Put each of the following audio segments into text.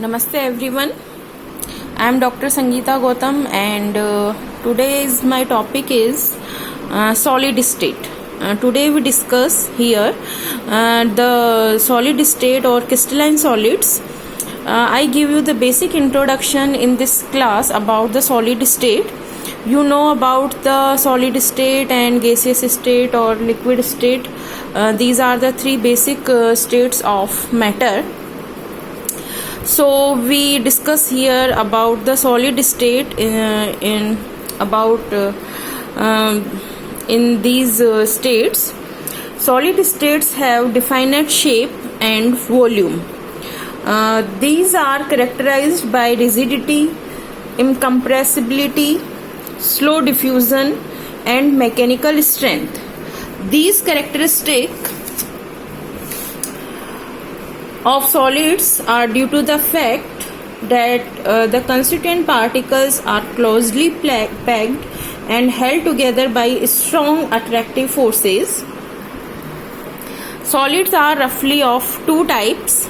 Namaste everyone. I am Dr. Sangeeta Gautam and today's my topic is solid state. Today we discuss here the solid state or crystalline solids. I give you the basic introduction in this class about the solid state. You know about the solid state and gaseous state or liquid state. These are the three basic states of matter. So we discuss here about the solid state in these states. Solid states have definite shape and volume. These are characterized by rigidity, incompressibility, slow diffusion, and mechanical strength. These characteristics of solids are due to the fact that the constituent particles are closely packed and held together by strong attractive forces. Solids are roughly of two types: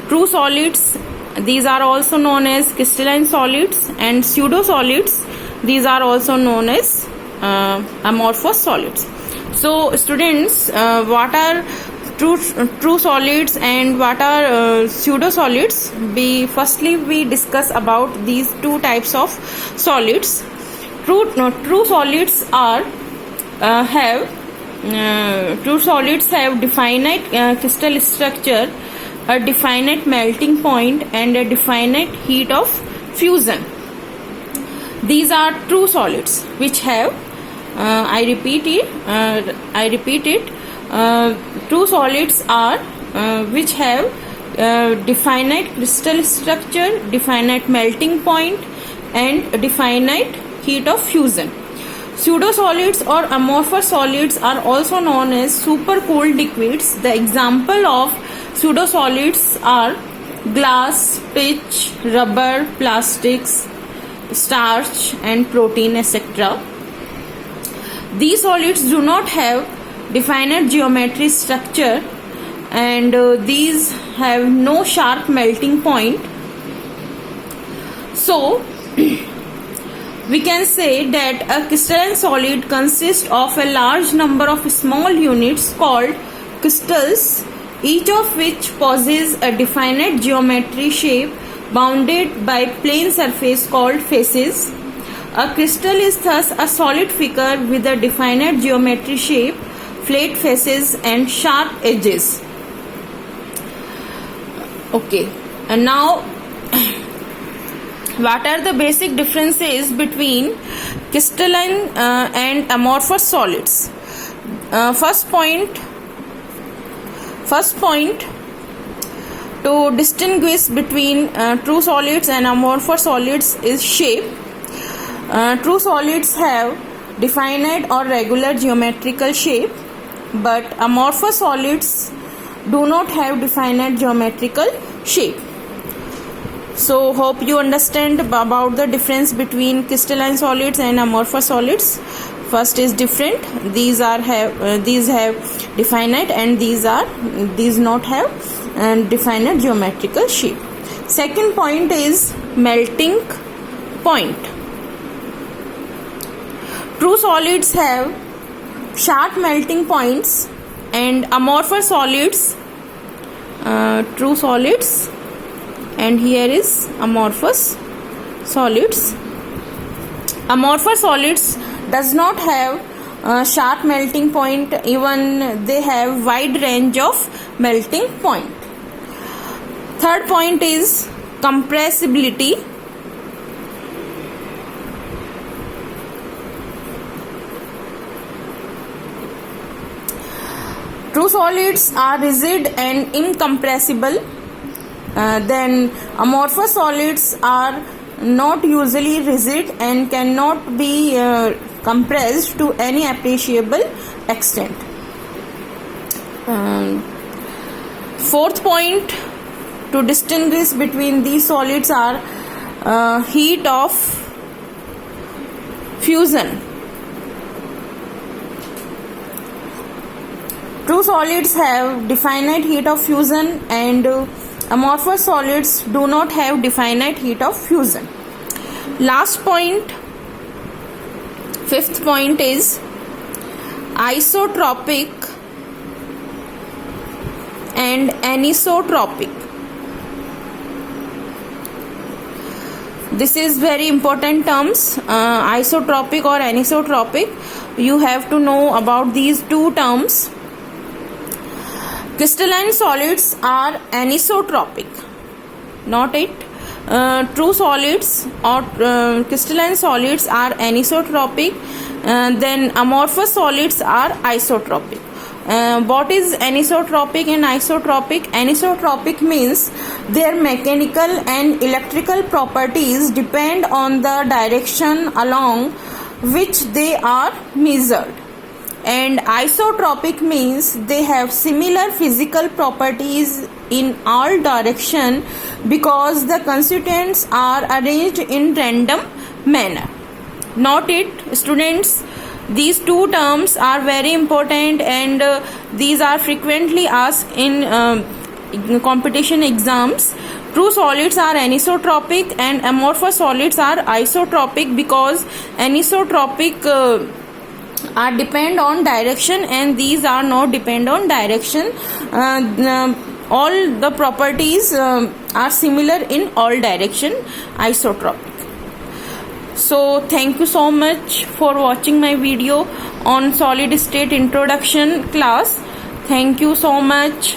true solids, these are also known as crystalline solids, and pseudo solids, these are also known as amorphous solids. So students, what are true solids and what are pseudo solids? Firstly we discuss about these two types of solids. True solids are true solids have definite crystal structure, a definite melting point, and a definite heat of fusion. These are true solids which have I repeat it. True solids are which have definite crystal structure, definite melting point, and definite heat of fusion. Pseudo solids or amorphous solids are also known as supercooled liquids. The example of pseudo solids are glass, pitch, rubber, plastics, starch, and protein, etc. These solids do not have definite geometry structure and these have no sharp melting point. So we can say that a crystalline solid consists of a large number of small units called crystals, each of which possesses a definite geometry shape bounded by plane surface called faces. A crystal is thus a solid figure with a definite geometry shape, flat faces, and sharp edges. Okay, and now what are the basic differences between crystalline and amorphous solids? First point to distinguish between true solids and amorphous solids is shape. True solids have definite or regular geometrical shape, but amorphous solids do not have definite geometrical shape. So hope you understand about the difference between crystalline solids and amorphous solids. First is different. These have definite and these not have definite geometrical shape. Second point is melting point. True solids have sharp melting points and amorphous solids, true solids, and here is amorphous solids. Amorphous solids does not have sharp melting point, even they have wide range of melting point. Third point is compressibility. True solids are rigid and incompressible. Then amorphous solids are not usually rigid and cannot be compressed to any appreciable extent. Fourth point to distinguish between these solids are heat of fusion. True solids have definite heat of fusion and Amorphous solids do not have definite heat of fusion. Last point, fifth point is isotropic and anisotropic. This is very important terms, isotropic or anisotropic. You have to know about these two terms. Crystalline solids are anisotropic, not it. True solids or crystalline solids are anisotropic, then amorphous solids are isotropic. What is anisotropic and isotropic? Anisotropic means their mechanical and electrical properties depend on the direction along which they are measured, and isotropic means they have similar physical properties in all direction because the constituents are arranged in random manner. Not it, students. These two terms are very important, and these are frequently asked in competition exams. True solids are anisotropic and amorphous solids are isotropic because anisotropic are depend on direction and these are not depend on direction. All the properties are similar in all direction, isotropic. So thank you so much for watching my video on solid state introduction class. Thank you so much.